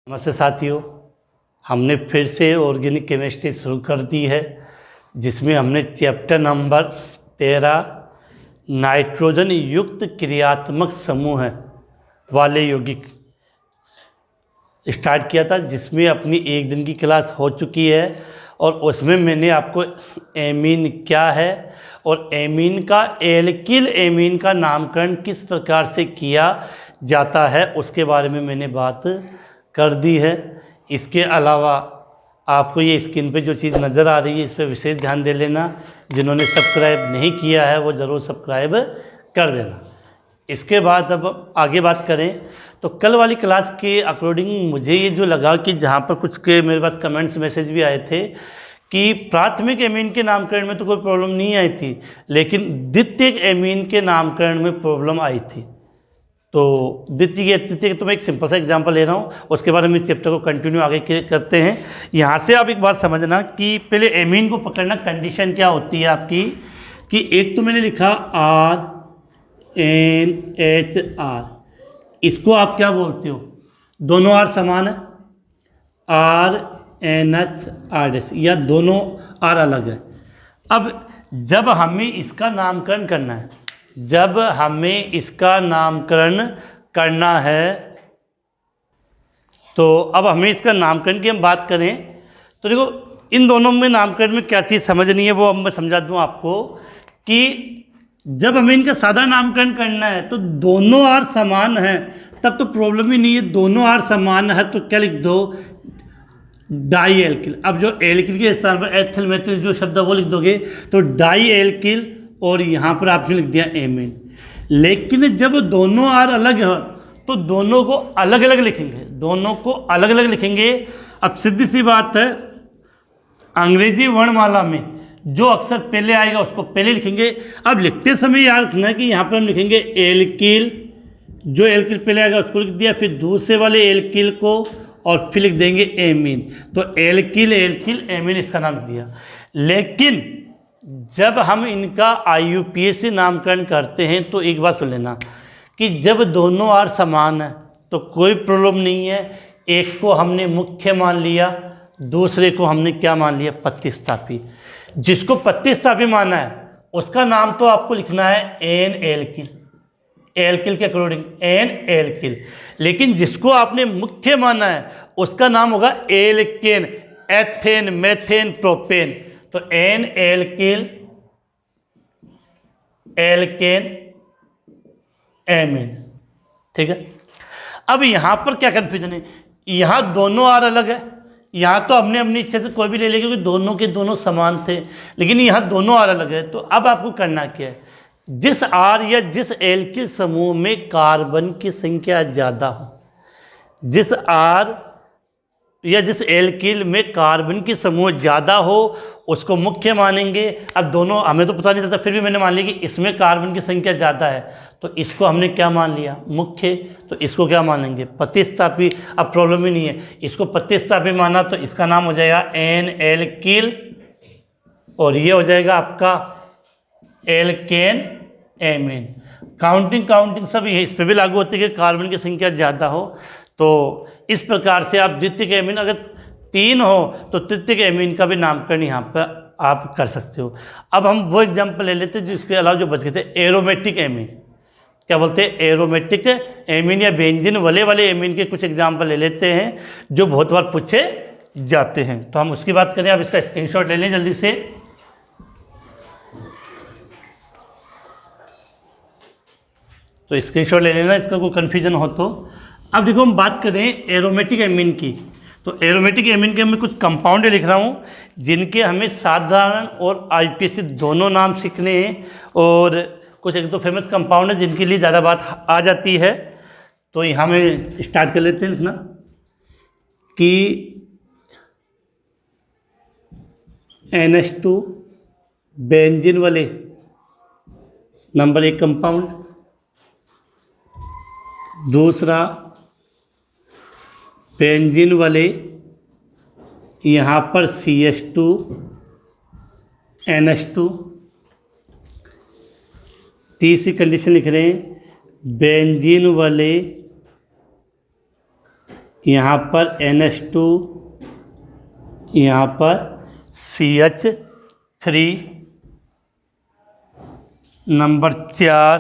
नमस्ते साथियों, हमने फिर से ऑर्गेनिक केमिस्ट्री शुरू कर दी है, जिसमें हमने चैप्टर नंबर 13 नाइट्रोजन युक्त क्रियात्मक समूह वाले यौगिक स्टार्ट किया था, जिसमें अपनी एक दिन की क्लास हो चुकी है। और उसमें मैंने आपको एमीन क्या है और एमीन का एल्किल एमीन का नामकरण किस प्रकार से किया जाता है उसके बारे में मैंने बात कर दी है। इसके अलावा आपको ये स्क्रीन पे जो चीज़ नज़र आ रही है इस पर विशेष ध्यान दे लेना। जिन्होंने सब्सक्राइब नहीं किया है वो ज़रूर सब्सक्राइब कर देना। इसके बाद अब आगे बात करें तो कल वाली क्लास के अकॉर्डिंग मुझे ये जो लगा कि जहाँ पर कुछ के मेरे पास कमेंट्स मैसेज भी आए थे कि प्राथमिक एमीन के नामकरण में तो कोई प्रॉब्लम नहीं आई थी, लेकिन द्वितीयक एमीन के नामकरण में प्रॉब्लम आई थी। तो द्वितीय तृतीय तो मैं एक सिंपल सा एग्जांपल ले रहा हूँ, उसके बाद हम इस चैप्टर को कंटिन्यू आगे करते हैं। यहाँ से आप एक बात समझना कि पहले एमीन को पकड़ना, कंडीशन क्या होती है आपकी कि एक तो मैंने लिखा RNHR, इसको आप क्या बोलते हो, दोनों आर समान है, RNH या दोनों आर अलग है। अब जब हमें इसका नामकरण करना है, जब हमें इसका नामकरण करना है तो अब हमें इसका नामकरण की हम बात करें तो देखो इन दोनों में नामकरण में क्या चीज़ समझनी है वो अब मैं समझा दूं आपको कि जब हमें इनका सादा नामकरण करना है तो दोनों आर समान हैं तब तो प्रॉब्लम ही नहीं है। दोनों आर समान है तो क्या लिख दो, डाई एल्किल। अब जो एल्किल के स्थान पर एथिल मेथिल जो शब्द है वो लिख दोगे तो डाई एल्किल, और यहाँ पर आपने लिख दिया एमीन। लेकिन जब दोनों आर अलग हैं तो दोनों को अलग अलग लिखेंगे, दोनों को अलग अलग लिखेंगे। अब सीधी सी बात है, अंग्रेजी वर्णमाला में जो अक्षर पहले आएगा उसको पहले लिखेंगे। अब लिखते समय याद रखना कि यहाँ पर हम लिखेंगे एल्किल, जो एल्किल पहले आएगा उसको लिख दिया, फिर दूसरे वाले एल्किल को और फिर लिख देंगे एमीन। तो एल्किल एल्किल एमीन इसका नाम दिया। लेकिन जब हम इनका IUPAC से नामकरण करते हैं तो एक बात सुन लेना कि जब दोनों आर समान है तो कोई प्रॉब्लम नहीं है। एक को हमने मुख्य मान लिया, दूसरे को हमने क्या मान लिया, प्रतिस्थापी। जिसको प्रतिस्थापी माना है उसका नाम तो आपको लिखना है एन एल्किल, एल्किल के अकॉर्डिंग एन एल्किल। लेकिन जिसको आपने मुख्य माना है उसका नाम होगा एल्केन, एथेन मेथेन प्रोपेन। तो एन एल्किल एल्केन एमीन, ठीक है। अब यहां पर क्या कंफ्यूजन है, यहां दोनों आर अलग है, यहां तो हमने अपनी इच्छा से कोई भी ले लिया क्योंकि दोनों के दोनों समान थे, लेकिन यहां दोनों आर अलग है। तो अब आपको करना क्या है, जिस आर या जिस एल्किल समूह में कार्बन की संख्या ज़्यादा हो, जिस आर या जिस एल्किल में कार्बन की समूह ज़्यादा हो उसको मुख्य मानेंगे। अब दोनों हमें तो पता नहीं चलता, फिर भी मैंने मान लिया कि इसमें कार्बन की संख्या ज़्यादा है तो इसको हमने क्या मान लिया, मुख्य। तो इसको क्या मानेंगे, प्रतिस्थापी। अब प्रॉब्लम ही नहीं है, इसको प्रतिस्थापी माना तो इसका नाम हो जाएगा एन एल्किल और ये हो जाएगा आपका एल्केन एमीन। काउंटिंग सब ये इस पर भी लागू होती है कि कार्बन की संख्या ज़्यादा हो। तो इस प्रकार से आप द्वितीयक एमीन अगर 3 हो तो तृतीयक एमीन का भी नामकरण यहाँ पर आप कर सकते हो। अब हम वो एग्जाम्पल ले लेते हैं जिसके अलावा जो बच गए थे, एरोमेटिक एमीन। क्या बोलते हैं, एरोमेटिक एमीन या बेंजीन वाले एमीन के कुछ एग्जाम्पल ले लेते हैं जो बहुत बार पूछे जाते हैं। तो हम उसकी बात करें, आप इसका स्क्रीनशॉट ले लें जल्दी से। तो स्क्रीनशॉट ले लेना, इसका कोई कन्फ्यूजन हो तो। अब देखो हम बात करें एरोमेटिक एमीन की, तो एरोमेटिक एमीन के मैं कुछ कंपाउंड लिख रहा हूँ जिनके हमें साधारण और IUPAC दोनों नाम सीखने हैं, और कुछ एक तो फेमस कंपाउंड है जिनके लिए ज़्यादा बात आ जाती है। तो यहाँ में स्टार्ट कर लेते हैं लिखना कि NH2 बेंजीन वाले नंबर 1 कंपाउंड, दूसरा बेंजीन वाले यहाँ पर CH2 NH2, तीसरी कंडीशन लिख रहे हैं बेंजीन वाले यहाँ पर NH2, यहाँ पर CH3, नंबर 4।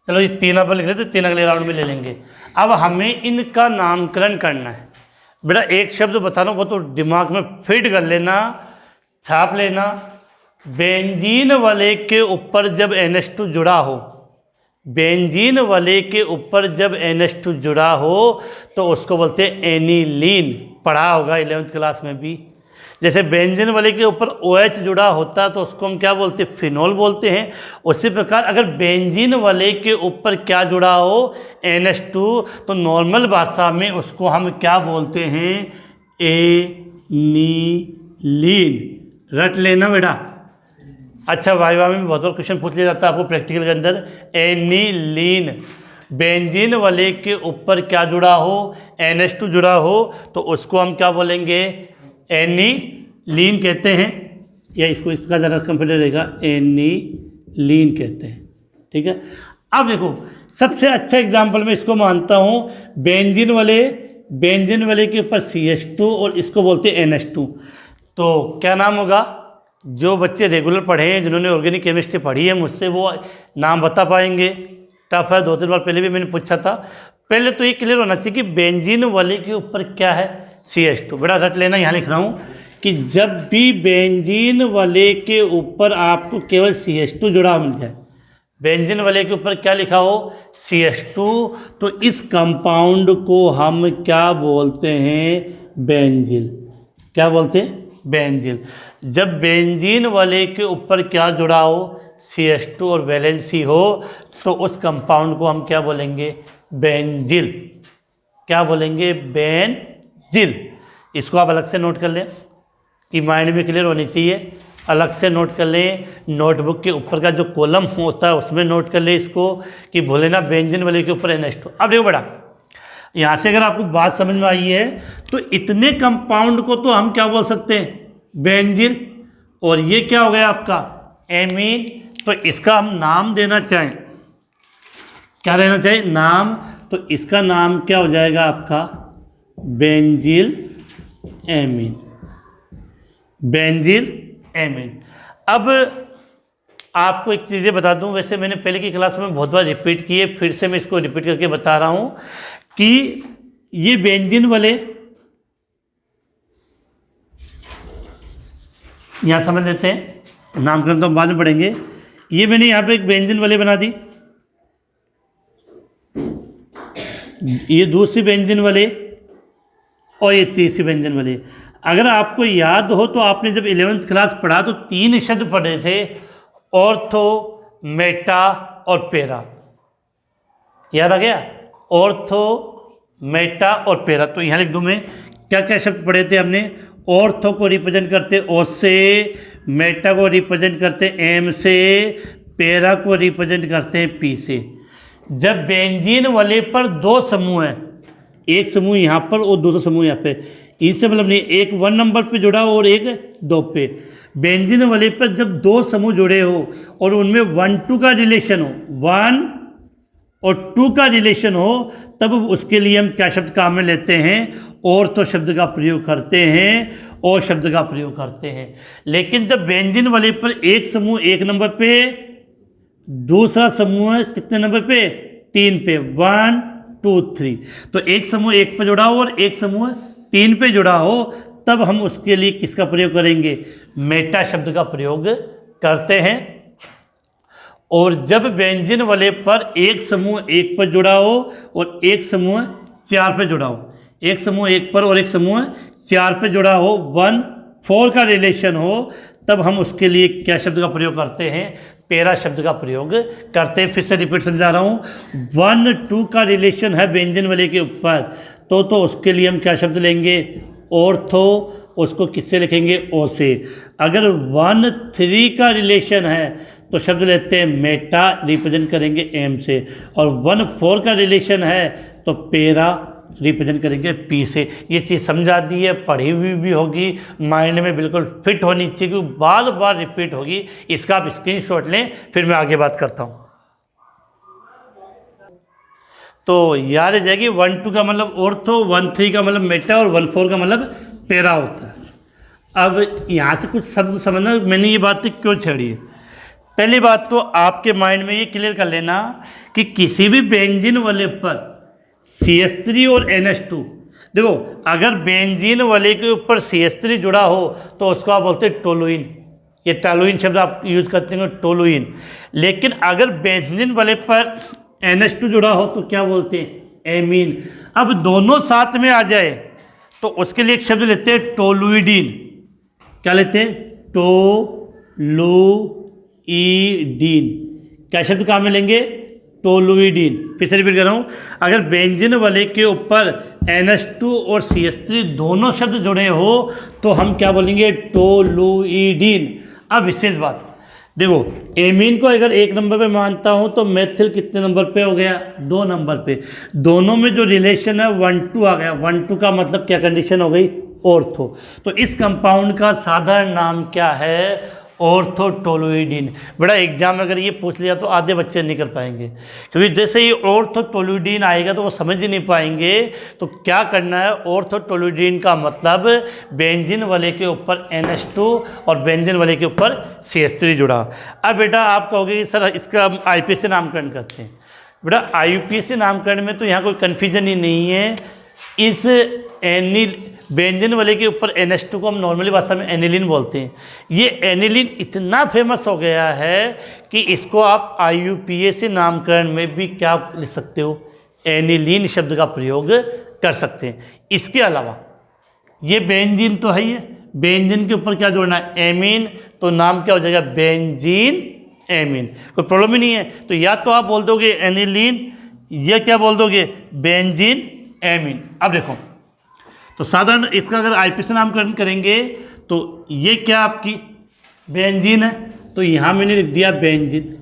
चलो ये 3 पर लिख लेते, 3 अगले राउंड में ले लेंगे। अब हमें इनका नामकरण करना है। बेटा एक शब्द बता रहा हूँ, वो तो दिमाग में फिट कर लेना, छाप लेना। बेंजीन वाले के ऊपर जब NH2 जुड़ा हो, बेंजीन वाले के ऊपर जब NH2 जुड़ा हो तो उसको बोलते हैं एनिलीन। पढ़ा होगा 11th क्लास में भी। जैसे बेंजीन वाले के ऊपर OH जुड़ा होता तो उसको हम क्या बोलते हैं, फिनोल बोलते हैं। उसी प्रकार अगर बेंजीन वाले के ऊपर क्या जुड़ा हो, NH2, तो नॉर्मल भाषा में उसको हम क्या बोलते हैं, एनिलीन। रट लेना बेटा। अच्छा वाइवा में बहुत बार क्वेश्चन पूछ लिया जाता है आपको प्रैक्टिकल के अंदर। एनिलीन, बेंजीन वाले के ऊपर क्या जुड़ा हो, NH2 जुड़ा हो, तो उसको हम क्या बोलेंगे, एनिलीन कहते हैं। या इसको इसका ज़रा कंफ्यूजन रहेगा, एनिलीन कहते हैं। ठीक है। अब देखो सबसे अच्छा एग्जाम्पल मैं इसको मानता हूँ, बेंजीन वाले के ऊपर CH2 और इसको बोलते हैं NH2। तो क्या नाम होगा, जो बच्चे रेगुलर पढ़े हैं, जिन्होंने ऑर्गेनिक केमिस्ट्री पढ़ी है मुझसे, वो नाम बता पाएंगे। टफ है, 2-3 बार पहले भी मैंने पूछा था। पहले तो ये क्लियर होना चाहिए कि बेंजीन वाले के ऊपर क्या है, CH2। बड़ा रट लेना, यहाँ लिख रहा हूँ कि जब भी बेंजीन वाले के ऊपर आपको केवल CH2 जुड़ा मिल जाए, बेंजीन वाले के ऊपर क्या लिखा हो, CH2, तो इस कंपाउंड को हम क्या बोलते हैं, बेंजीन। क्या बोलते हैं, बेंजीन। जब बेंजीन वाले के ऊपर क्या जुड़ा हो, CH2 और वैलेंसी हो, तो उस कंपाउंड को हम क्या बोलेंगे, बेंजील। क्या बोलेंगे, बेंजील। इसको आप अलग से नोट कर लें कि माइंड में क्लियर होनी चाहिए। अलग से नोट कर लें, नोटबुक के ऊपर का जो कॉलम होता है उसमें नोट कर लें इसको, कि भूले ना बेंजीन वाले के ऊपर NH2। अब देखो बेटा, यहाँ से अगर आपको बात समझ में आई है तो इतने कंपाउंड को तो हम क्या बोल सकते हैं, बेंजीन। और ये क्या हो गया आपका, एमीन। तो इसका हम नाम देना चाहें, क्या रहना चाहिए, नाम। तो इसका नाम क्या हो जाएगा आपका, बेंजील एमीन। बेंजील एमीन। अब आपको एक चीज़ें बता दूं, वैसे मैंने पहले की क्लास में बहुत बार रिपीट किए, फिर से मैं इसको रिपीट करके बता रहा हूं कि ये बेंजीन वाले, यहाँ समझ लेते हैं, नामकरण तो हम बाद में पढ़ेंगे। ये मैंने यहाँ पे एक बेंजीन वाले बना दी, ये दूसरी बेंजीन वाले, और ये तीसरी बेंजीन वाले। अगर आपको याद हो तो आपने जब 11th क्लास पढ़ा तो 3 शब्द पढ़े थे, ऑर्थो, मेटा और पेरा। याद आ गया, ऑर्थो, मेटा और पेरा। तो यहाँ लिख दूँ मैं, क्या क्या शब्द पढ़े थे हमने। ऑर्थो को रिप्रेजेंट करते O से, मेटा को रिप्रेजेंट करते M से, पेरा को रिप्रेजेंट करते हैं P से। जब बेंजीन वाले पर 2 समूह हैं, एक समूह यहाँ पर और दूसरा समूह यहाँ पे, इनसे मतलब नहीं, एक 1 नंबर पे जुड़ा हो और एक 2 पे। बेंजीन वाले पर जब 2 समूह जुड़े हो और उनमें 1-2 का रिलेशन हो, 1 और 2 का रिलेशन हो, तब उसके लिए हम क्या शब्द काम में लेते हैं, और तो शब्द का प्रयोग करते हैं, और शब्द का प्रयोग करते हैं। लेकिन जब बेंजीन वाले पर एक समूह 1 नंबर पे, दूसरा समूह कितने नंबर पे, 3 पे, 1 2 3, तो एक समूह 1 पे जुड़ा हो और एक समूह 3 पे जुड़ा हो, तब हम उसके लिए किसका प्रयोग करेंगे, मेटा शब्द का प्रयोग करते हैं। और जब बेंजीन वाले पर एक समूह 1 पर जुड़ा हो और एक समूह 4 पे जुड़ा हो, एक समूह 1 पर और एक समूह 4 पे जुड़ा हो, 1-4 का रिलेशन हो, तब हम उसके लिए क्या शब्द का प्रयोग करते हैं, पेरा शब्द का प्रयोग करते हैं। फिर से रिपीट समझा रहा हूँ, 1-2 का रिलेशन है बेंजीन वाले के ऊपर, तो उसके लिए हम क्या शब्द लेंगे, ऑर्थो। उसको किससे लिखेंगे, O से। अगर 1-3 का रिलेशन है तो शब्द लेते हैं मेटा, रिप्रेजेंट करेंगे M से। और 1-4 का रिलेशन है तो पेरा, रिप्रेजेंट करेंगे P से। ये चीज़ समझा दी है, पढ़ी हुई भी होगी, माइंड में बिल्कुल फिट होनी चाहिए, क्योंकि बार बार रिपीट होगी। इसका आप स्क्रीनशॉट लें, फिर मैं आगे बात करता हूँ। तो याद रह जाएगी 1-2 का मतलब ऑर्थो, 1-3 का मतलब मेटा और 1-4 का मतलब पैरा होता है। अब यहाँ से कुछ शब्द समझना, मैंने ये बात क्यों छेड़ी है। पहली बात तो आपके माइंड में ये क्लियर कर लेना कि किसी भी बेंजीन वाले पर CH3 और NH2, देखो अगर बेंजीन वाले के ऊपर CH3 जुड़ा हो तो उसको आप बोलते हैं टोलुइन, ये टोलुइन शब्द आप यूज करते हैं टोलुइन। लेकिन अगर बेंजीन वाले पर NH2 जुड़ा हो तो क्या बोलते हैं, एमीन। अब दोनों साथ में आ जाए तो उसके लिए एक शब्द लेते हैं टोलुइडीन। क्या लेते हैं, टोलुइडीन। क्या शब्द काम में लेंगे, टोलुइडीन। फिर से रिपीट कर रहा हूँ, अगर बेंजीन वाले के ऊपर NH2 और CH3 दोनों शब्द जुड़े हो तो हम क्या बोलेंगे, टोलुइडीन। अब विशेष बात देखो, एमीन को अगर 1 नंबर पे मानता हूँ तो मेथिल कितने नंबर पे हो गया, 2 नंबर पे। दोनों में जो रिलेशन है 1-2 आ गया। 1-2 का मतलब क्या कंडीशन हो गई, ऑर्थो। तो इस कंपाउंड का साधारण नाम क्या है, ऑर्थोटोलुइडीन। बड़ा एग्जाम में अगर ये पूछ लिया तो आधे बच्चे नहीं कर पाएंगे, क्योंकि जैसे ही ऑर्थोटोलुइडीन आएगा तो वो समझ ही नहीं पाएंगे। तो क्या करना है, ऑर्थोटोलुइडीन का मतलब बेंजीन वाले के ऊपर NH2 और बेंजीन वाले के ऊपर CH3 जुड़ा। अब बेटा आप कहोगे कि सर इसका हम IUPAC नामकरण करते हैं। बेटा IUPAC नामकरण में तो यहाँ कोई कन्फ्यूजन ही नहीं है। इस बेंजीन वाले के ऊपर NH2 को हम नॉर्मली भाषा में एनिलीन बोलते हैं। ये एनिलीन इतना फेमस हो गया है कि इसको आप IUPAC नामकरण में भी क्या लिख सकते हो, एनिलीन शब्द का प्रयोग कर सकते हैं। इसके अलावा ये बेंजीन तो है ही है, बेंजीन के ऊपर क्या जोड़ना है, एमीन, तो नाम क्या हो जाएगा, बेंजीन एमीन। कोई प्रॉब्लम ही नहीं है। तो या तो आप बोल दोगे एनिलीन, या क्या बोल दोगे, बेंजीन एमीन। अब देखो, तो साधारण इसका अगर IUPAC नामकरण करेंगे तो ये क्या आपकी बेंजीन है, तो यहाँ मैंने लिख दिया बेंजीन,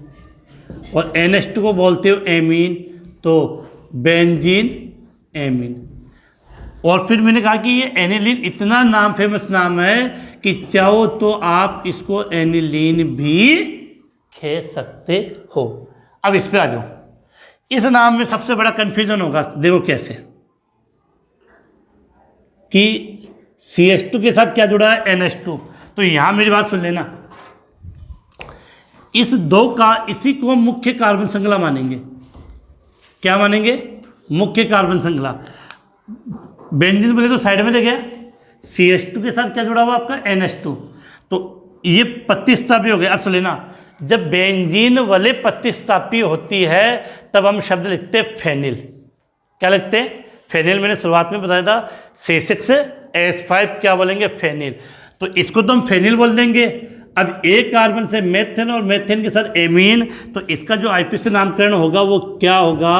और NH2 को बोलते हो एमीन, तो बेंजीन एमीन। और फिर मैंने कहा कि ये एनिलीन इतना नाम फेमस नाम है कि चाहो तो आप इसको एनिलीन भी कह सकते हो। अब इस पे आ जाओ, इस नाम में सबसे बड़ा कन्फ्यूजन होगा, देखो कैसे कि CH2 के साथ क्या जुड़ा है, NH2। तो यहां मेरी बात सुन लेना, इसी को मुख्य कार्बन श्रृंखला मानेंगे। क्या मानेंगे, मुख्य कार्बन श्रृंखला। बेंजीन बोले तो साइड में दे गया, CH2 के साथ क्या जुड़ा हुआ आपका, NH2। तो ये प्रतिस्थापी हो गया। अब सुन लेना, जब बेंजीन वाले प्रतिस्थापी होती है तब हम शब्द लिखते हैं फेनिल। क्या लिखते हैं, फेनिल। मैंने शुरुआत में बताया था C6H5 क्या बोलेंगे, फेनिल। तो इसको तो हम फेनिल बोल देंगे। अब एक कार्बन से मेथेन और मेथेन के साथ एमीन, तो इसका जो IUPAC नामकरण होगा वो क्या होगा,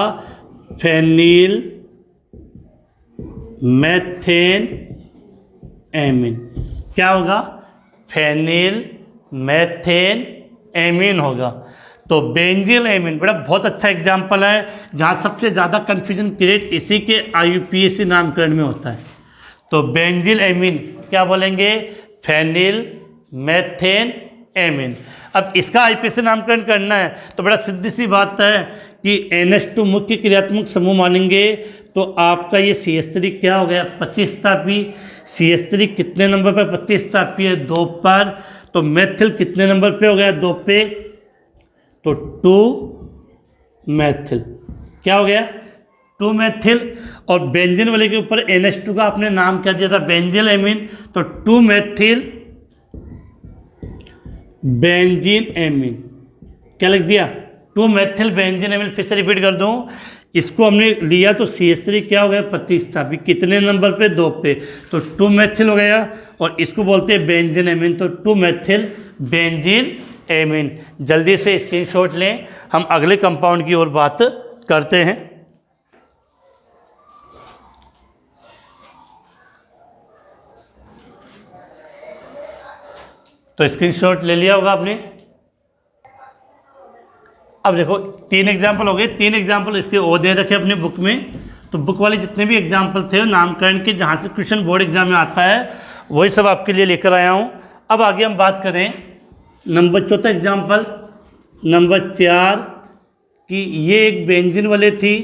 फेनिल मेथेन एमीन। क्या होगा, फेनिल मेथेन एमीन होगा। तो बेंजीन एमीन बड़ा बहुत अच्छा एग्जाम्पल है जहाँ सबसे ज़्यादा कन्फ्यूजन क्रिएट इसी के IUPAC नामकरण में होता है। तो बेंजीन एमीन क्या बोलेंगे, फेनिल मेथेन एमीन। अब इसका IUPAC नामकरण करना है तो बड़ा सीधी सी बात है कि NH2 मुख्य क्रियात्मक समूह मानेंगे, तो आपका ये CH3 क्या हो गया, प्रतिस्थापी। CH3 कितने नंबर पर प्रतिस्थापी है, 2 पर। तो मेथिल कितने नंबर पे हो गया, 2 पे, तो 2 मेथिल। क्या हो गया, 2 मेथिल। और बेंजीन वाले के ऊपर NH2 का आपने नाम क्या दिया था, बेंजीन एमीन, तो 2 मेथिल बेंजीन एमीन। क्या लिख दिया, 2 मेथिल बेंजीन एमीन। फिर से रिपीट कर दूं, इसको हमने लिया तो CH3 क्या हो गया, प्रतिस्थापी, कितने नंबर पे, 2 पे, तो 2 मेथिल हो गया। और इसको बोलते हैं बेंजीन एमीन, तो 2 मेथिल बेंजीन एमीन। जल्दी से स्क्रीनशॉट लें, हम अगले कंपाउंड की ओर बात करते हैं। तो स्क्रीनशॉट ले लिया होगा आपने। अब देखो 3 एग्जाम्पल हो गए, 3 एग्जाम्पल इसके ओ दे रखे अपने बुक में। तो बुक वाले जितने भी एग्जाम्पल थे नामकरण के, जहाँ से क्वेश्चन बोर्ड एग्जाम में आता है, वही सब आपके लिए लेकर आया हूँ। अब आगे हम बात करें नंबर 4 एग्जाम्पल, नंबर 4 कि ये एक बेंजीन वाले थी,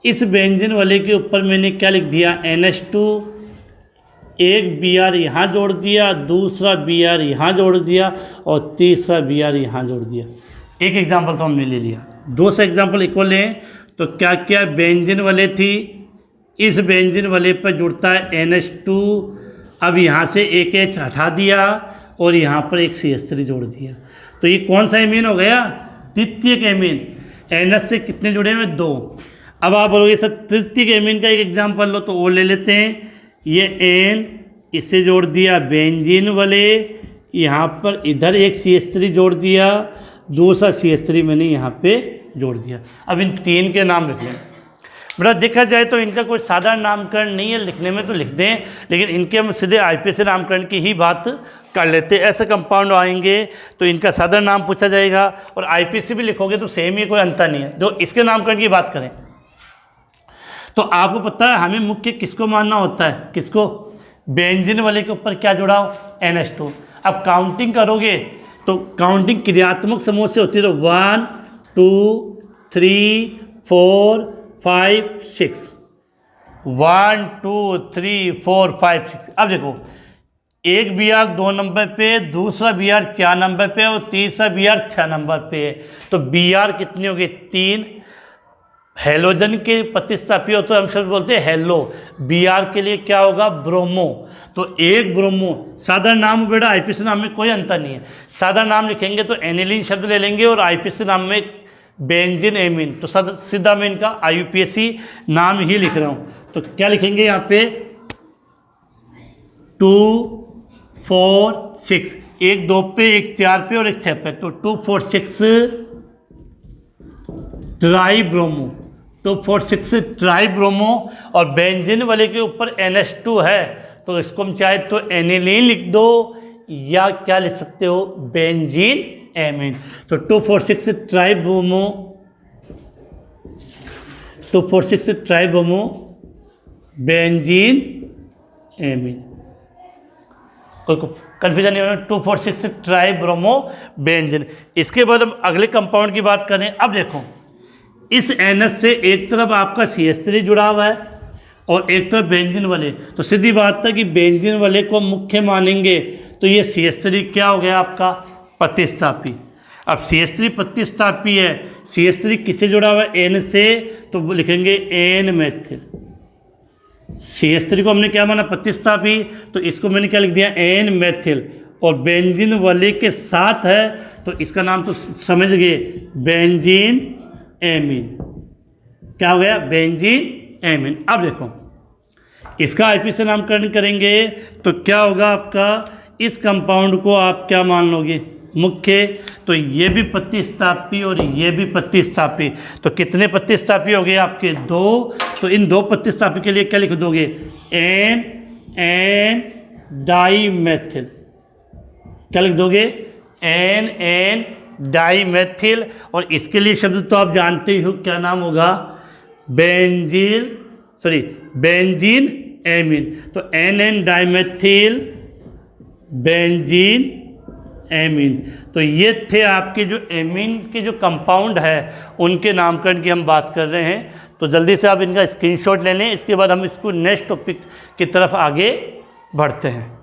इस बेंजीन वाले के ऊपर मैंने क्या लिख दिया, NH2, एक Br यहाँ जोड़ दिया, दूसरा Br यहाँ जोड़ दिया और तीसरा Br यहाँ जोड़ दिया। एक एग्जाम्पल तो हमने ले लिया, दूसरा एग्जाम्पल इक्वल लें तो क्या क्या बेंजीन वाले थी, इस बेंजीन वाले पर जुड़ता है NH2, अब यहाँ से एक H हटा दिया और यहाँ पर एक CH3 जोड़ दिया, तो ये कौन सा एमीन हो गया, तृतीयक एमीन। NH से कितने जुड़े हुए, 2। अब आप बोलोगे सर तृतीयक एमीन का एक एग्जाम्पल लो, तो वो ले लेते हैं। ये N इसे जोड़ दिया बेंजीन वाले, यहाँ पर इधर एक CH3 जोड़ दिया, दूसरा CH3 मैंने यहाँ पे जोड़ दिया। अब इन 3 के नाम लिख लें। बेटा देखा जाए तो इनका कोई साधारण नामकरण नहीं है, लिखने में तो लिख दें, लेकिन इनके हम सीधे IPSC नामकरण की ही बात कर लेते हैं। ऐसे कंपाउंड आएंगे तो इनका साधारण नाम पूछा जाएगा, और IPSC भी लिखोगे तो सेम ही, कोई अंतर नहीं है। जो इसके नामकरण की बात करें तो आपको पता है हमें मुख्य किसको मानना होता है, किसको, बेंजीन वाले के ऊपर क्या जुड़ा हो, NH2। अब काउंटिंग करोगे तो काउंटिंग क्रियात्मक समूह से होती है, तो 1 2 3 4 5 6, 1 2 3 4 5 6। अब देखो एक Br 2 नंबर पे, दूसरा Br 4 नंबर पे और तीसरा Br 6 नंबर पे है, तो Br कितनी होगी, 3। हेलोजन के प्रतिस्थापी हो तो हम शब्द बोलते हैं हेलो, Br के लिए क्या होगा, ब्रोमो, तो एक ब्रोमो। साधारण नाम बेटा IPSC नाम में कोई अंतर नहीं है, साधारण नाम लिखेंगे तो एनिलीन शब्द ले लेंगे और IPSC नाम में बेंजीन एमीन, तो सीधा मैं इनका IPSC नाम ही लिख रहा हूँ। तो क्या लिखेंगे यहाँ पे, 2 4 6, एक 2 पे, एक 4 पे और एक 6 पे, तो 2 4 6 ट्राई ब्रोमो, 2 4 6 ट्राई ब्रोमो। और बेंजीन वाले के ऊपर NH2 है, तो इसको हम चाहे तो एनिलीन लिख दो या क्या लिख सकते हो, बेंजीन एमीन। तो 2 4 6 try bromo, 2 4 6 try bromo benzene amine. कोई कन्फ्यूजन नहीं होना, 2 4 6 ट्राई ब्रोमो बेंजीन। इसके बाद हम अगले कंपाउंड की बात करें। अब देखो इस NH से एक तरफ आपका CH3 जुड़ा हुआ है और एक तरफ बेंजीन वाले, तो सीधी बात है कि बेंजीन वाले को मुख्य मानेंगे, तो ये CH3 क्या हो गया आपका, प्रतिस्थापी। अब CH3 प्रतिस्थापी है, CH3 किससे जुड़ा हुआ है, N से, तो लिखेंगे N मेथिल। CH3 को हमने क्या माना, प्रतिस्थापी, तो इसको मैंने क्या लिख दिया, N मेथिल। और बेंजीन वाले के साथ है तो इसका नाम तो समझ गए, बेंजीन एमीन। क्या हो गया, बेंजीन एमीन। अब देखो इसका IPSC नामकरण करेंगे तो क्या होगा आपका, इस कंपाउंड को आप क्या मान लोगे, मुख्य, तो ये भी प्रतिस्थापी और ये भी प्रतिस्थापी, तो कितने प्रतिस्थापी हो गए आपके, 2। तो इन 2 प्रतिस्थापी के लिए क्या लिख दोगे, N डाईमेथिल। क्या लिख दोगे, N डाईमेथिल। और इसके लिए शब्द तो आप जानते ही हो, क्या नाम होगा, बेंजीन एमीन। तो N डाईमेथिल बेंजीन एमीन। तो ये थे आपके जो एमीन के जो कंपाउंड है उनके नामकरण की हम बात कर रहे हैं। तो जल्दी से आप इनका स्क्रीनशॉट ले लें, इसके बाद हम इसको नेक्स्ट टॉपिक की तरफ आगे बढ़ते हैं।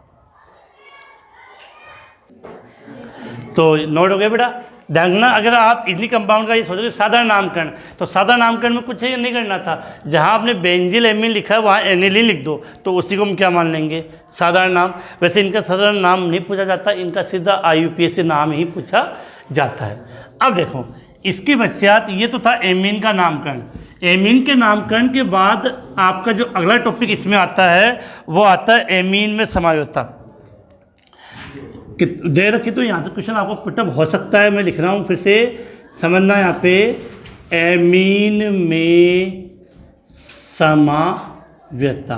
तो नोट हो गया बेटा, देखना अगर आप इन्हीं कंपाउंड का ये सोचोगे साधारण नामकरण, तो साधारण नामकरण में कुछ ये नहीं करना था, जहाँ आपने बेंजील एमीन लिखा है वहाँ एनिलीन लिख दो, तो उसी को हम क्या मान लेंगे, साधारण नाम। वैसे इनका साधारण नाम नहीं पूछा जाता, इनका सीधा IUPAC नाम ही पूछा जाता है। अब देखो इसके पश्चात ये तो था एमीन का नामकरण। एमीन के नामकरण के बाद आपका जो अगला टॉपिक इसमें आता है वो आता है एमीन में समझौता। दे रखी तो यहाँ से क्वेश्चन आपको पुटअप हो सकता है, मैं लिख रहा हूँ फिर से समझना। यहाँ पे एमीन में समझौता,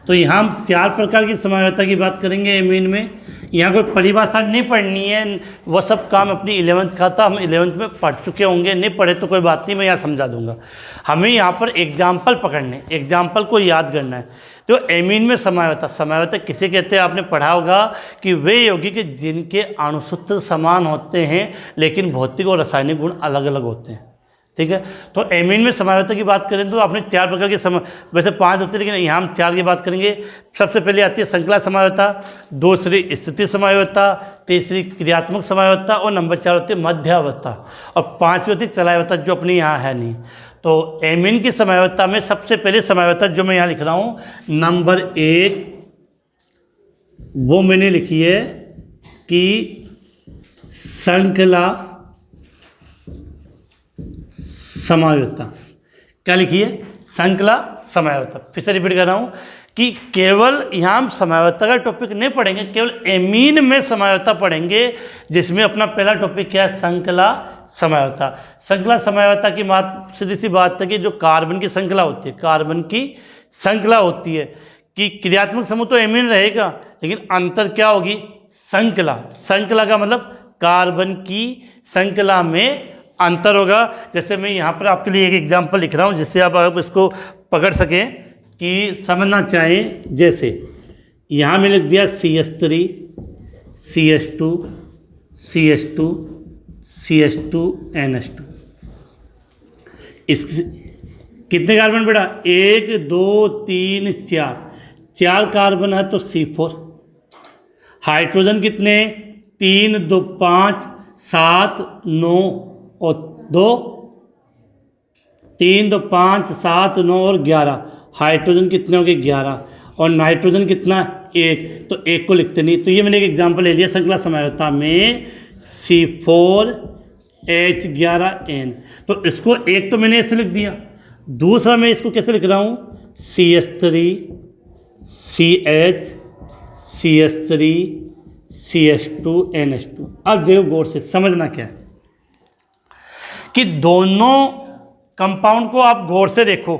तो यहाँ हम 4 प्रकार की समझौता की बात करेंगे एमीन में। यहाँ कोई परिभाषा नहीं पढ़नी है, वो सब काम अपनी 11th का था, हम 11th में पढ़ चुके होंगे, नहीं पढ़े तो कोई बात नहीं, मैं यहाँ समझा दूंगा। हमें यहाँ पर एग्जाम्पल पकड़ने, एग्जाम्पल को याद करना है। तो एमीन में समझौता किसे कहते हैं, आपने पढ़ा होगा कि वे यौगिक जिनके अणुसूत्र समान होते हैं लेकिन भौतिक और रासायनिक गुण अलग अलग होते हैं। ठीक है। तो एमीन में समायोता की बात करें तो आपने 4 प्रकार के वैसे 5 होते हैं, लेकिन यहाँ हम 4 की बात करेंगे। सबसे पहले आती है श्रृंखला समायोता, दूसरी स्थिति समायोता, तीसरी क्रियात्मक समायोता और नंबर 4 होती है मध्यावता और 5वीं होती है चलायवता, जो अपनी यहाँ है नहीं। तो एमीन की समायोता में सबसे पहले समायोता जो मैं यहाँ लिख रहा हूँ नंबर 1, वो मैंने लिखी है कि श्रृंखला समायोता। क्या लिखिए? श्रृंखला समायोता। फिर से रिपीट कर रहा हूं कि केवल यहाँ हम समायोता का टॉपिक नहीं पढ़ेंगे, केवल एमीन में समायोता पढ़ेंगे, जिसमें अपना पहला टॉपिक क्या है? श्रृंखला समायोता। श्रृंखला समायोता की बात सीधी सी बात है कि जो कार्बन की श्रृंखला होती है, कार्बन की श्रृंखला होती है कि क्रियात्मक समूह तो एमीन रहेगा, लेकिन अंतर क्या होगी? श्रृंखला। श्रृंखला का मतलब कार्बन की श्रृंखला में अंतर होगा। जैसे मैं यहाँ पर आपके लिए एक एग्जांपल लिख रहा हूँ, जिससे आप इसको पकड़ सकें कि समझना चाहें। जैसे यहाँ मैंने लिख दिया CH3 CH2 CH2 CH2 NH2। इस कितने कार्बन बेटा? 1 2 3 4 कार्बन है तो C4। हाइड्रोजन कितने? 3 2 5 7 9 और 2, 3 2 5 7 9 और 11। हाइड्रोजन कितने हो गए? 11। और नाइट्रोजन कितना? 1। तो 1 को लिखते नहीं। तो ये मैंने एक एग्जांपल ले लिया श्रृंखला समायोता में C4H11N। तो इसको एक तो मैंने ऐसे लिख दिया, दूसरा मैं इसको कैसे लिख रहा हूँ? CH3 CH CH3 CH2 NH2। अब देखो गौर से समझना क्या है कि दोनों कंपाउंड को आप गौर से देखो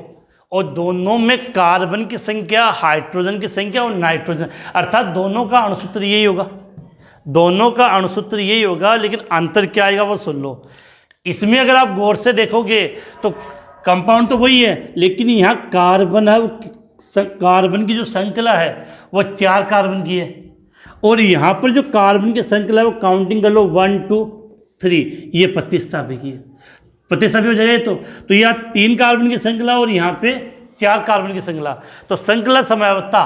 और दोनों में कार्बन की संख्या, हाइड्रोजन की संख्या और नाइट्रोजन, अर्थात दोनों का अणुसूत्र यही होगा, दोनों का अणुसूत्र यही होगा, लेकिन अंतर क्या आएगा वो सुन लो। इसमें अगर आप गौर से देखोगे तो कंपाउंड तो वही है, लेकिन यहाँ कार्बन है, कार्बन की जो श्रृंखला है वो 4 कार्बन की है, और यहाँ पर जो कार्बन की श्रृंखला है वो काउंटिंग कर लो 1 2 3, ये प्रतिस्थापी की है, प्रतिस्थापी हो जाएगा। तो यहाँ 3 कार्बन की श्रृंखला और यहाँ पे 4 कार्बन की श्रृंखला। तो श्रृंखला समायोता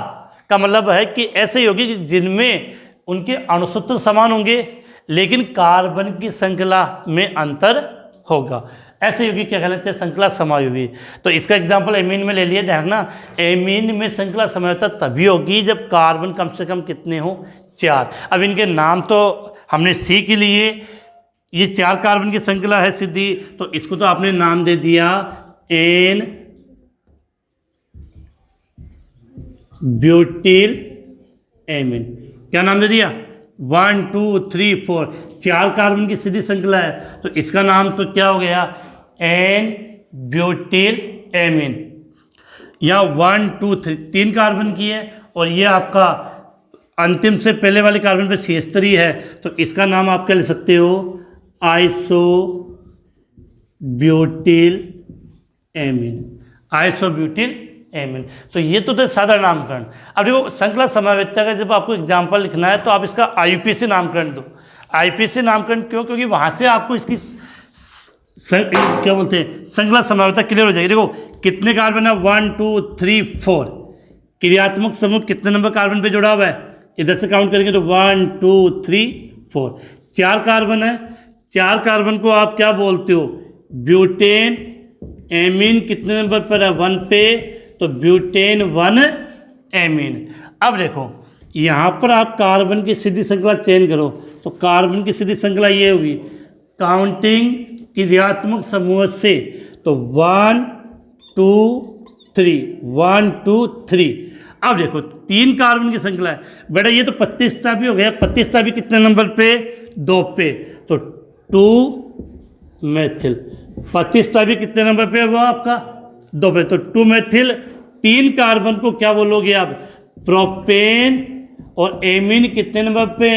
का मतलब है कि ऐसे ही होगी कि जिनमें उनके अणुसूत्र समान होंगे, लेकिन कार्बन की श्रृंखला में अंतर होगा, ऐसे होगी। क्या कहते हैं? श्रृंखला समायोगी। तो इसका एग्जाम्पल एमीन में ले लिया, ध्यान रखना। एमीन में श्रृंखला समायोता तभी होगी जब कार्बन कम से कम कितने हो? 4। अब इनके नाम तो हमने सीख लिए, ये 4 कार्बन की श्रृंखला है सीधी, तो इसको तो आपने नाम दे दिया एन ब्यूटिल एमीन। क्या नाम दे दिया? 1 2 3 4, 4 कार्बन की सीधी श्रृंखला है, तो इसका नाम तो क्या हो गया? N butyl amine. यहाँ 1 2 3 कार्बन की है, और ये आपका अंतिम से पहले वाले कार्बन पे CH3 है, तो इसका नाम आप क्या ले सकते हो? Iso butyl amine, iso butyl amine. तो ये तो थे साधारण नामकरण। अब देखो श्रृंखला समायोजकता का जब आपको एग्जाम्पल लिखना है तो आप इसका IUPAC नामकरण दो। IUPAC नामकरण क्यों? क्योंकि वहाँ से आपको इसकी क्या बोलते हैं, श्रृंखला समायोजकता क्लियर हो जाएगी। देखो कितने कार्बन है? 1 2 3 4। क्रियात्मक समूह कितने नंबर कार्बन पे जुड़ा हुआ है? इधर से काउंट करेंगे तो 1 2 3 4, 4 कार्बन है। 4 कार्बन को आप क्या बोलते हो? ब्यूटेन। एमीन कितने नंबर पर है? 1 पे, तो ब्यूटेन 1 एमीन। अब देखो यहाँ पर आप कार्बन की सीधी श्रृंखला चयन करो, तो कार्बन की सीधी श्रृंखला ये होगी काउंटिंग क्रियात्मक समूह से, तो 1 2 3 1 2 3। अब देखो 3 कार्बन की श्रृंखला है बेटा, ये तो प्रतिस्थापी हो गया। प्रतिस्थापी कितने नंबर पे? 2 पे, तो 2 मेथिल। प्रतिस्थापी कितने नंबर पे है वो आपका? 2 पे, तो 2 मेथिल। 3 कार्बन को क्या बोलोगे आप? प्रोपेन। और एमीन कितने नंबर पे?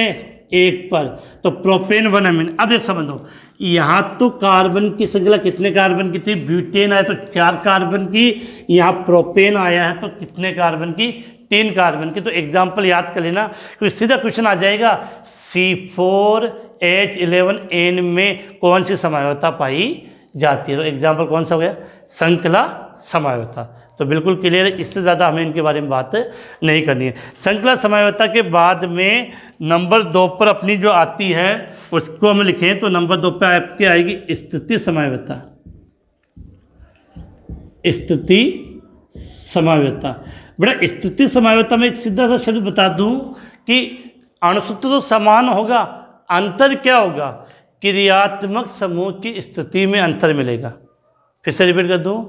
1 पर, तो प्रोपेन 1 एमीन। अब देख समझो, यहाँ तो कार्बन की श्रृंखला कितने कार्बन की थी? ब्यूटेन आया तो 4 कार्बन की, यहाँ प्रोपेन आया है तो कितने कार्बन की? 3 कार्बन की। तो एग्जाम्पल याद कर लेना, क्योंकि सीधा क्वेश्चन आ जाएगा C4H11N में कौन सी समायोजकता पाई जाती है। तो एग्जाम्पल कौन सा हो गया? श्रृंखला समयावस्था। तो बिल्कुल क्लियर है, इससे ज़्यादा हमें इनके बारे में बात नहीं करनी है। श्रृंखला समयावस्था के बाद में नंबर 2 पर अपनी जो आती है उसको हम लिखें तो नंबर 2 पर आपकी आएगी स्थिति समयावस्था। स्थिति समयावस्था। बेटा स्थिति समयावस्था में एक सीधा सा शब्द बता दूं कि अणुसूत्र तो समान होगा, अंतर क्या होगा? क्रियात्मक समूह की स्थिति में अंतर मिलेगा। फिर से रिपीट कर दूं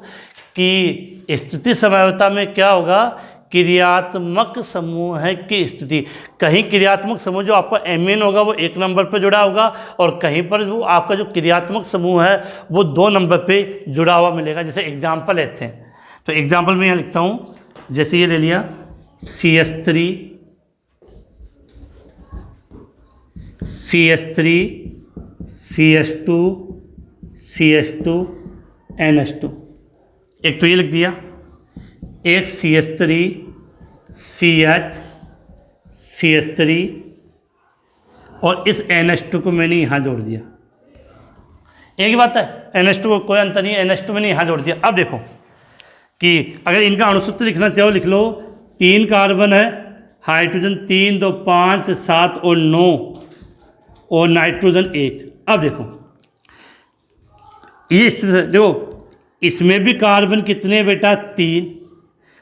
कि स्थिति समयावस्था में क्या होगा? क्रियात्मक समूह की स्थिति। कहीं क्रियात्मक समूह जो आपका एमीन होगा वो 1 नंबर पर जुड़ा होगा और कहीं पर वो आपका जो क्रियात्मक समूह है वो 2 नंबर पे जुड़ा हुआ मिलेगा। जैसे एग्जाम्पल लेते हैं तो एग्जाम्पल में यहाँ लिखता हूँ, जैसे ये ले लिया CH3 CH2 CH2 NH2। एक तो ये लिख दिया, एक CH3 CH CH3 और इस NH2 को मैंने यहाँ जोड़ दिया। एक ही बात है, NH2 को कोई अंतर नहीं है, NH2 मैंने यहाँ जोड़ दिया। अब देखो कि अगर इनका अणुसूत्र लिखना चाहो लिख लो। 3 कार्बन है, हाइड्रोजन 3 2 5 7 और 9 और नाइट्रोजन 1। अब देखो ये स्थिति देखो, इसमें भी कार्बन कितने बेटा? 3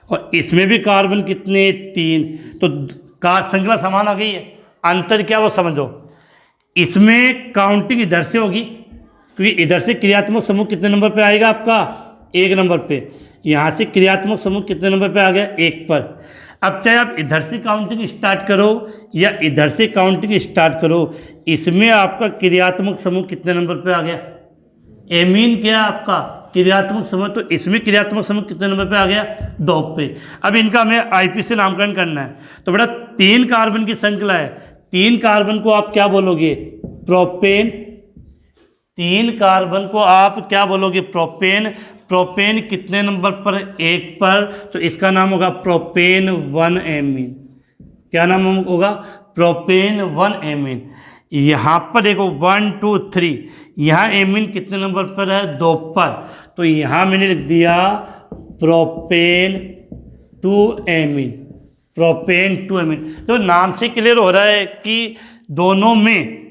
और इसमें भी कार्बन कितने? 3। तो श्रृंखला समान आ गई है। अंतर क्या वो समझो। इसमें काउंटिंग इधर से होगी क्योंकि इधर से क्रियात्मक समूह कितने नंबर पे आएगा आपका? 1 नंबर पे। यहाँ से क्रियात्मक समूह कितने नंबर पे आ गया? 1 पर। अब चाहे आप इधर से काउंटिंग स्टार्ट करो या इधर से काउंटिंग स्टार्ट करो, इसमें आपका क्रियात्मक समूह कितने नंबर पे आ गया? एमीन क्या आपका क्रियात्मक समूह, तो इसमें क्रियात्मक समूह कितने नंबर पे आ गया? 2 पे। अब इनका हमें IP से नामकरण करना है। तो बेटा 3 कार्बन की श्रृंखला है, 3 कार्बन को आप क्या बोलोगे? प्रोपेन। 3 कार्बन को आप क्या बोलोगे? प्रोपेन। प्रोपेन कितने नंबर पर? 1 पर। तो इसका नाम होगा प्रोपेन 1 एमीन। क्या नाम होगा? Propane 1 amine. यहाँ पर देखो 1 2 3, यहाँ एमीन कितने नंबर पर है? 2 पर। तो यहाँ मैंने लिख दिया प्रोपेन 2 एमीन। Propane 2 amine. तो नाम से क्लियर हो रहा है कि दोनों में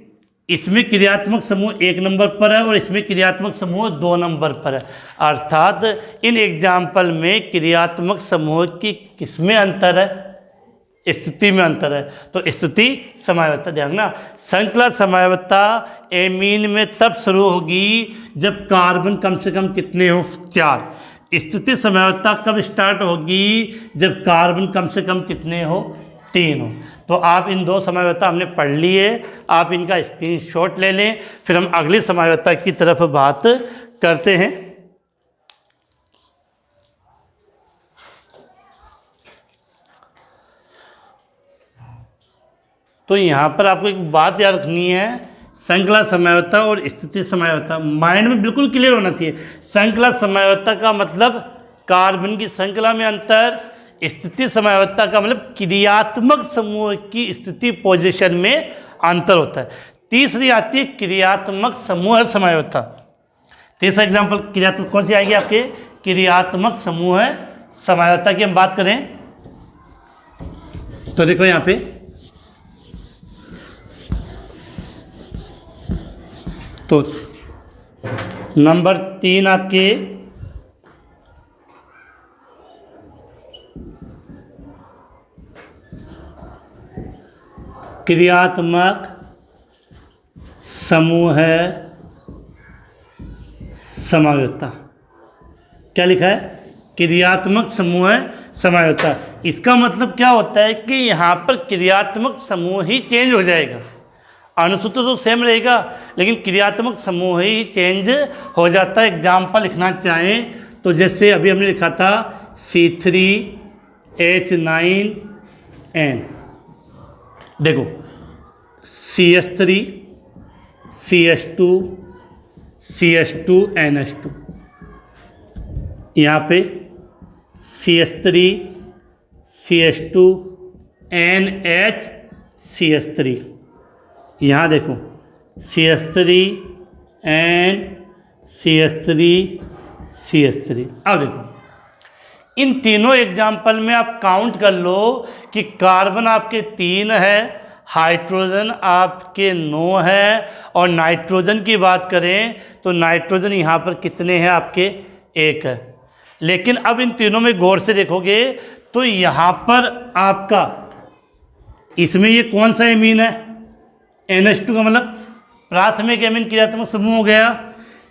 इसमें क्रियात्मक समूह 1 नंबर पर है और इसमें क्रियात्मक समूह 2 नंबर पर है। अर्थात इन एग्जाम्पल में क्रियात्मक समूह की किसमें अंतर है? स्थिति में अंतर है। तो स्थिति समयावस्था ध्यान ना, श्रृंखला समयावस्था एमीन में तब शुरू होगी जब कार्बन कम से कम कितने हो? 4। स्थिति समयावस्था कब स्टार्ट होगी? जब कार्बन कम से कम कितने हो? 3 हो। तो आप इन 2 समयावस्था हमने पढ़ ली है, आप इनका स्क्रीनशॉट ले लें, फिर हम अगली समयावस्था की तरफ बात करते हैं। तो यहाँ पर आपको एक बात याद रखनी है, श्रृंखला समयावस्था और स्थिति समयावस्था माइंड में बिल्कुल क्लियर होना चाहिए। श्रृंखला समयावस्था का मतलब कार्बन की श्रृंखला में अंतर, स्थिति समयावस्था का मतलब क्रियात्मक समूह की स्थिति पोजीशन में अंतर होता है। तीसरी आती है क्रियात्मक समूह समयावस्था। तीसरा एग्जाम्पल क्रियात्मक कौन सी आएगी आपके? क्रियात्मक समूह समयावस्था की हम बात करें तो देखो यहाँ पे तो नंबर 3 आपके क्रियात्मक समूह है समयावस्था। क्या लिखा है? क्रियात्मक समूह है समयावस्था। इसका मतलब क्या होता है कि यहाँ पर क्रियात्मक समूह ही चेंज हो जाएगा। अणुसूत्र तो सेम रहेगा लेकिन क्रियात्मक समूह ही चेंज हो जाता है। एग्जाम्पल लिखना चाहें तो जैसे अभी हमने लिखा था C3H9N, देखो CH3 CH2 CH2NH2, यहाँ पे CH3 CH2NH CH3, यहाँ देखो CH3N CH3 CH3। अब देखो इन तीनों एग्जाम्पल में आप काउंट कर लो कि कार्बन आपके 3 है, हाइड्रोजन आपके 9 है, और नाइट्रोजन की बात करें तो नाइट्रोजन यहाँ पर कितने हैं आपके 1 है। लेकिन अब इन तीनों में गौर से देखोगे तो यहाँ पर आपका इसमें ये कौन सा एमीन है, NH2 का मतलब प्राथमिक एमीन क्रियात्मक समूह हो गया।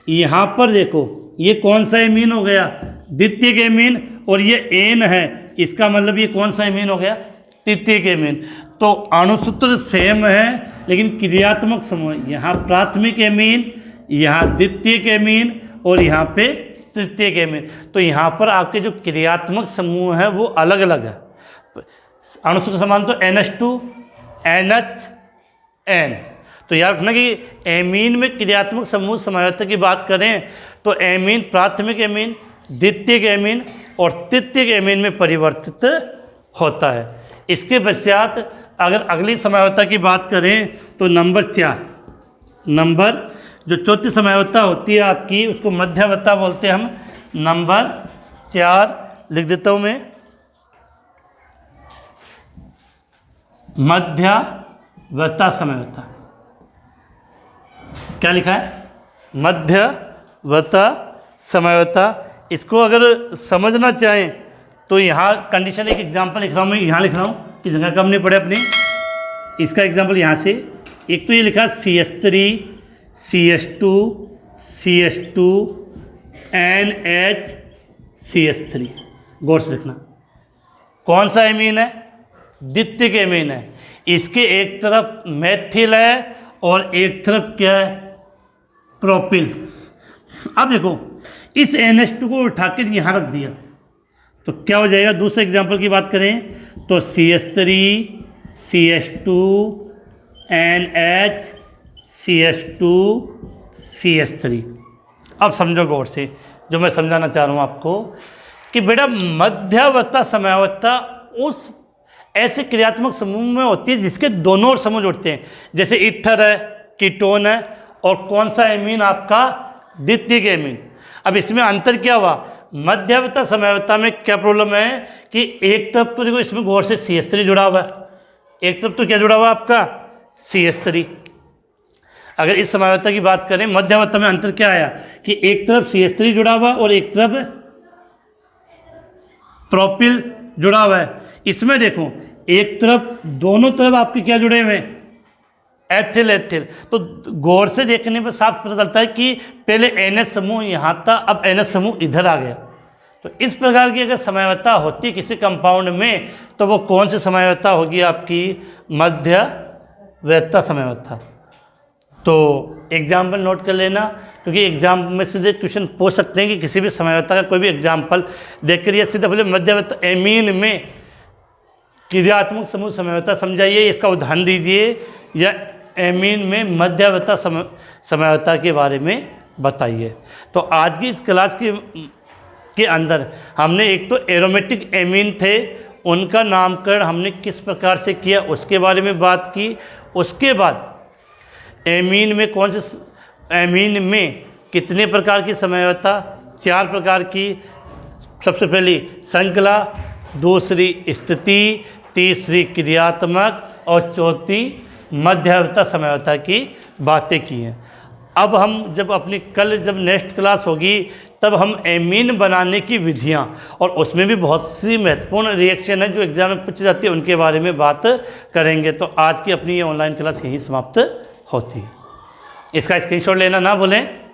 यहाँ पर देखो ये कौन सा एमीन हो गया, द्वितीयक एमीन, और ये एन है, इसका मतलब ये कौन सा एमीन हो गया, तृतीयक एमीन। तो अणुसूत्र सेम है लेकिन क्रियात्मक समूह यहाँ प्राथमिक एमीन, यहाँ द्वितीयक एमीन और यहाँ पे तृतीयक एमीन। तो यहाँ पर आपके जो क्रियात्मक समूह है वो अलग अलग है। अणुसूत्र समान तो NH2 NH N। तो याद रखना कि एमीन में क्रियात्मक समूह समायोजकता की बात करें तो एमीन प्राथमिक एमीन, द्वितीयक एमीन और तृतीयक एमीन में परिवर्तित होता है। इसके पश्चात अगर अगली समायोजकता की बात करें तो नंबर 4, नंबर जो चौथी समायोजकता होती है आपकी उसको मध्यावता बोलते हैं हम। नंबर 4 लिख देता हूँ मैं, मध्यावता समायोजकता। क्या लिखा है, मध्यावता समायोजकता। इसको अगर समझना चाहें तो यहाँ कंडीशन एक एग्जांपल लिख रहा हूँ मैं, यहाँ लिख रहा हूँ कि जगह कम नहीं पड़े अपनी। इसका एग्जांपल यहाँ से, एक तो ये लिखा CH3 CH2 CH2 NH CH3। गौर से देखना कौन सा एमीन है, द्वितीयक एमीन है। इसके एक तरफ मेथिल है और एक तरफ क्या है, प्रोपिल। अब देखो इस NH2 को उठा के यहाँ रख दिया तो क्या हो जाएगा। दूसरे एग्जांपल की बात करें तो CH3 CH2 NH CH2 CH3। अब समझो गौर से जो मैं समझाना चाह रहा हूँ आपको कि बेटा मध्यावता समायोजकता उस ऐसे क्रियात्मक समूह में होती है जिसके दोनों ओर समूह जुड़ते हैं। जैसे ईथर है, कीटोन है, और कौन सा एमीन आपका, द्वितीयक एमीन। अब इसमें अंतर क्या हुआ, मध्यावता समायोजकता में क्या प्रॉब्लम है कि एक तरफ तो देखो इसमें गौर से CH3 जुड़ा हुआ है, एक तरफ तो क्या जुड़ा हुआ आपका CH3। अगर इस समायोजकता की बात करें मध्यावता में अंतर क्या आया कि एक तरफ CH3 जुड़ा हुआ और एक तरफ प्रोपिल जुड़ा हुआ है। इसमें देखो एक तरफ, दोनों तरफ आपके क्या जुड़े हुए हैं, एथिल एथिल। तो गौर से देखने पर साफ पता चलता है कि पहले NH समूह यहाँ था, अब NH समूह इधर आ गया। तो इस प्रकार की अगर समायोजकता होती किसी कंपाउंड में तो वो कौन सी समायोजकता होगी आपकी, मध्यावता समायोजकता। तो एग्जाम्पल नोट कर लेना क्योंकि एग्जाम में सीधे क्वेश्चन पूछ सकते हैं कि किसी भी समायोजकता का कोई भी एग्जाम्पल देख कर या सीधे बोले मध्यावता एमीन में क्रियात्मक समूह समायोजकता समझाइए, इसका उदाहरण दीजिए, या एमीन में मध्यावता समायोजकता के बारे में बताइए। तो आज की इस क्लास के अंदर हमने एक तो एरोमेटिक एमीन थे उनका नामकरण हमने किस प्रकार से किया उसके बारे में बात की। उसके बाद एमीन में एमीन में कितने प्रकार की समायोजकता, 4 प्रकार की। सबसे पहली श्रृंखला, दूसरी स्थिति, तीसरी क्रियात्मक और चौथी मध्यावता समायोजकता की बातें की हैं। अब हम जब नेक्स्ट क्लास होगी तब हम एमीन बनाने की विधियां और उसमें भी बहुत सी महत्वपूर्ण रिएक्शन है जो एग्जाम में पूछी जाती है उनके बारे में बात करेंगे। तो आज की अपनी ये ऑनलाइन क्लास यहीं समाप्त होती है। इसका स्क्रीनशॉट लेना ना भूलें।